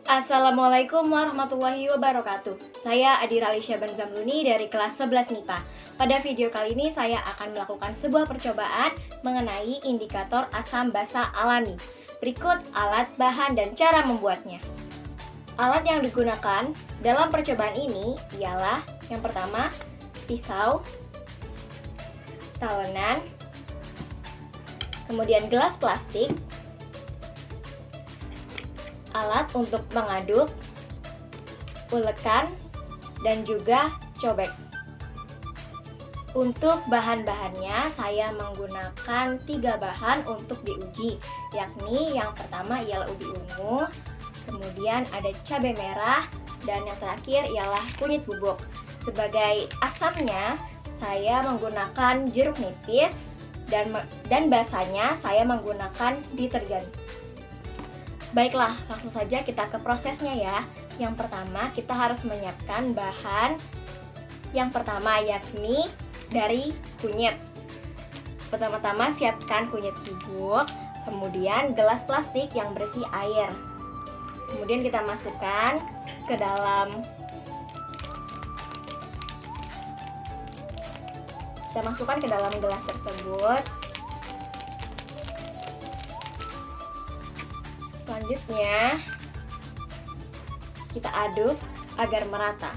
Assalamualaikum warahmatullahi wabarakatuh. Saya Adira Alisya Banzamluni dari kelas 11 MIPA. Pada video kali ini saya akan melakukan sebuah percobaan mengenai indikator asam basa alami. Berikut alat, bahan, dan cara membuatnya. Alat yang digunakan dalam percobaan ini ialah yang pertama, pisau, talenan, kemudian gelas plastik, alat untuk mengaduk, ulekan, dan juga cobek. Untuk bahan-bahannya, saya menggunakan 3 bahan untuk diuji, yakni yang pertama ialah ubi ungu, kemudian ada cabai merah, dan yang terakhir ialah kunyit bubuk. Sebagai asamnya, saya menggunakan jeruk nipis, dan basanya saya menggunakan deterjen. Baiklah, langsung saja kita ke prosesnya ya. Yang pertama, kita harus menyiapkan bahan yang pertama, yakni dari kunyit. Pertama-tama siapkan kunyit bubuk, kemudian gelas plastik yang berisi air. Kemudian kita masukkan ke dalam gelas tersebut. Selanjutnya, kita aduk agar merata.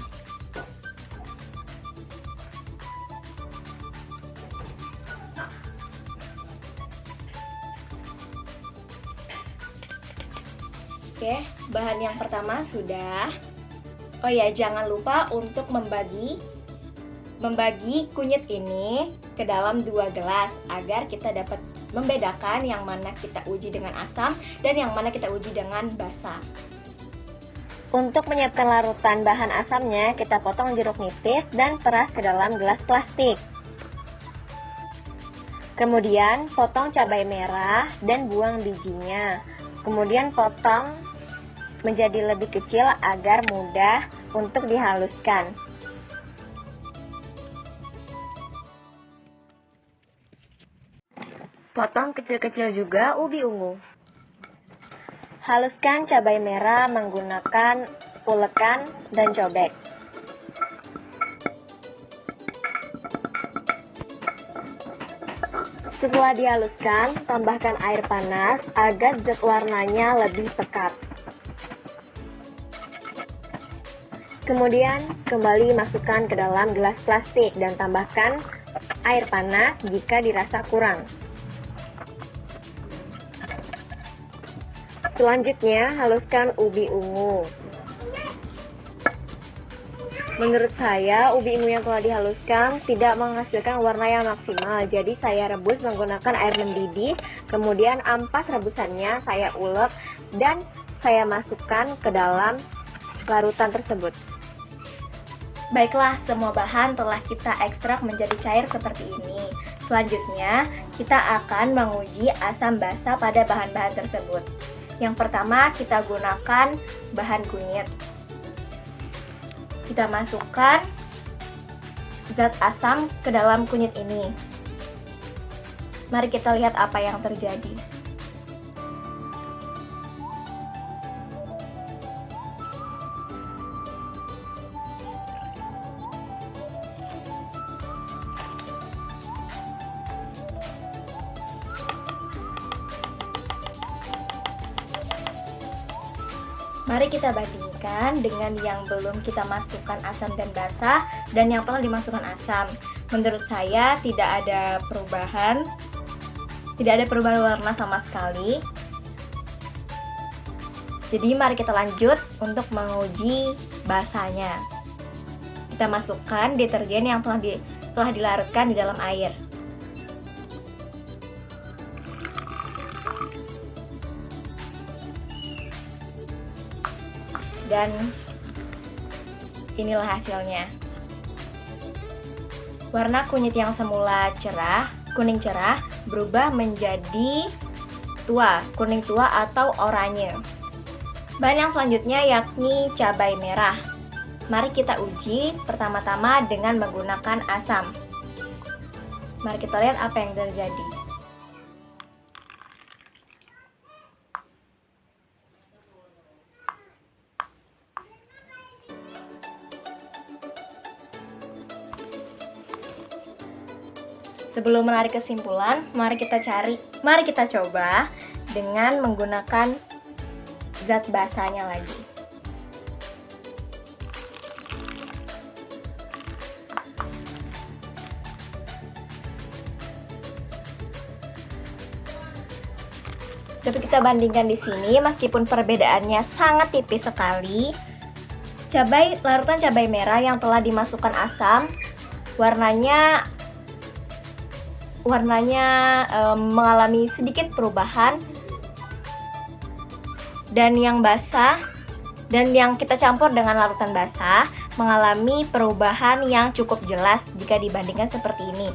Oke, bahan yang pertama sudah. Oh ya, jangan lupa untuk membagi kunyit ini ke dalam 2 gelas agar kita dapat membedakan yang mana kita uji dengan asam dan yang mana kita uji dengan basa. Untuk menyiapkan larutan bahan asamnya, kita potong jeruk nipis dan peras ke dalam gelas plastik. Kemudian potong cabai merah dan buang bijinya. Kemudian potong menjadi lebih kecil agar mudah untuk dihaluskan. Potong kecil-kecil juga ubi ungu. Haluskan cabai merah menggunakan ulekan dan cobek. Setelah dihaluskan, tambahkan air panas agar zat warnanya lebih pekat. Kemudian, kembali masukkan ke dalam gelas plastik dan tambahkan air panas jika dirasa kurang. Selanjutnya, haluskan ubi ungu. Menurut saya, ubi ungu yang telah dihaluskan tidak menghasilkan warna yang maksimal. Jadi saya rebus menggunakan air mendidih, kemudian ampas rebusannya saya ulek dan saya masukkan ke dalam larutan tersebut. Baiklah, semua bahan telah kita ekstrak menjadi cair seperti ini. Selanjutnya, kita akan menguji asam basa pada bahan-bahan tersebut. Yang pertama, kita gunakan bahan kunyit. Kita masukkan zat asam ke dalam kunyit ini. Mari kita lihat apa yang terjadi. Mari kita bandingkan dengan yang belum kita masukkan asam dan basa dan yang telah dimasukkan asam. Menurut saya tidak ada perubahan warna sama sekali. Jadi mari kita lanjut untuk menguji basanya. Kita masukkan deterjen yang telah dilarutkan di dalam air. Dan inilah hasilnya. Warna kunyit yang semula kuning cerah berubah menjadi kuning tua atau oranye. Bahan yang selanjutnya yakni cabai merah. Mari kita uji pertama-tama dengan menggunakan asam. Mari kita lihat apa yang terjadi. Sebelum menarik kesimpulan, mari kita coba dengan menggunakan zat basahnya lagi. Coba kita bandingkan di sini, meskipun perbedaannya sangat tipis sekali. Larutan cabai merah yang telah dimasukkan asam, warnanya mengalami sedikit perubahan, dan yang kita campur dengan larutan basah mengalami perubahan yang cukup jelas jika dibandingkan seperti ini.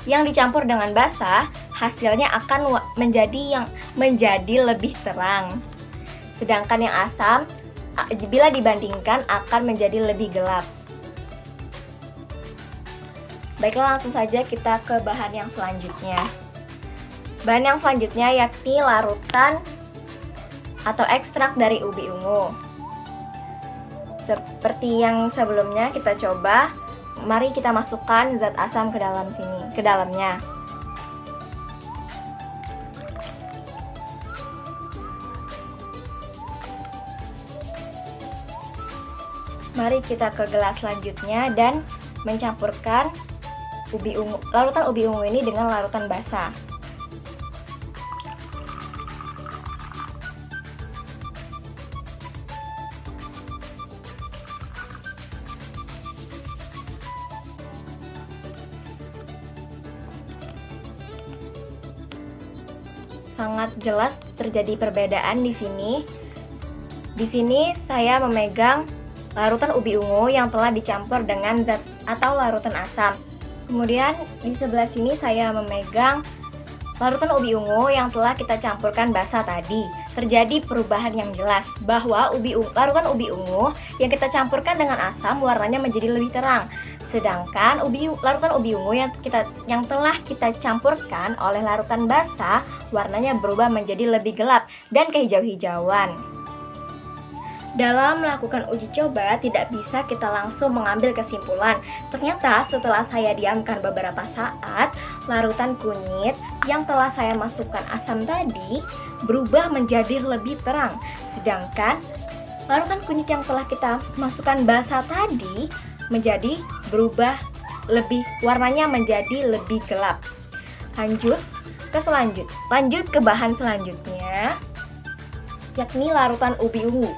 Yang dicampur dengan basah hasilnya akan menjadi lebih terang, sedangkan yang asam bila dibandingkan akan menjadi lebih gelap. Baiklah, langsung saja kita ke bahan yang selanjutnya. Bahan yang selanjutnya yakni larutan atau ekstrak dari ubi ungu. Seperti yang sebelumnya kita coba, mari kita masukkan zat asam ke dalamnya. Mari kita ke gelas selanjutnya dan mencampurkan larutan ubi ungu ini dengan larutan basah. Sangat jelas terjadi perbedaan di sini. Di sini saya memegang larutan ubi ungu yang telah dicampur dengan zat atau larutan asam. Kemudian di sebelah sini saya memegang larutan ubi ungu yang telah kita campurkan basah tadi. Terjadi perubahan yang jelas bahwa larutan ubi ungu yang kita campurkan dengan asam warnanya menjadi lebih terang. Sedangkan larutan ubi ungu yang telah kita campurkan oleh larutan basah warnanya berubah menjadi lebih gelap dan kehijau-hijauan. Dalam melakukan uji coba, tidak bisa kita langsung mengambil kesimpulan. Ternyata setelah saya diamkan beberapa saat, larutan kunyit yang telah saya masukkan asam tadi berubah menjadi lebih terang. Sedangkan larutan kunyit yang telah kita masukkan basah tadi warnanya menjadi lebih gelap. Lanjut ke bahan selanjutnya, yakni larutan ubi ungu.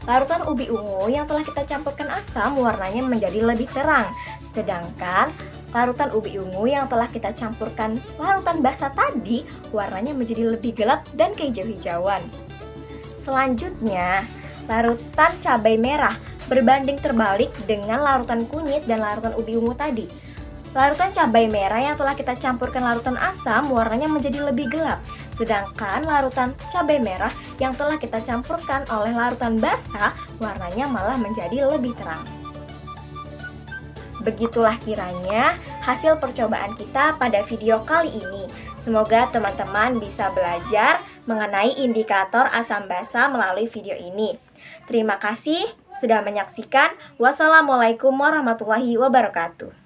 Larutan ubi ungu yang telah kita campurkan asam warnanya menjadi lebih terang. Sedangkan larutan ubi ungu yang telah kita campurkan larutan basah tadi warnanya menjadi lebih gelap dan kehijau-hijauan. Selanjutnya, larutan cabai merah berbanding terbalik dengan larutan kunyit dan larutan ubi ungu tadi. Larutan cabai merah yang telah kita campurkan larutan asam warnanya menjadi lebih gelap. Sedangkan larutan cabai merah yang telah kita campurkan oleh larutan basah warnanya malah menjadi lebih terang. Begitulah kiranya hasil percobaan kita pada video kali ini. Semoga teman-teman bisa belajar mengenai indikator asam basa melalui video ini. Terima kasih sudah menyaksikan. Wassalamualaikum warahmatullahi wabarakatuh.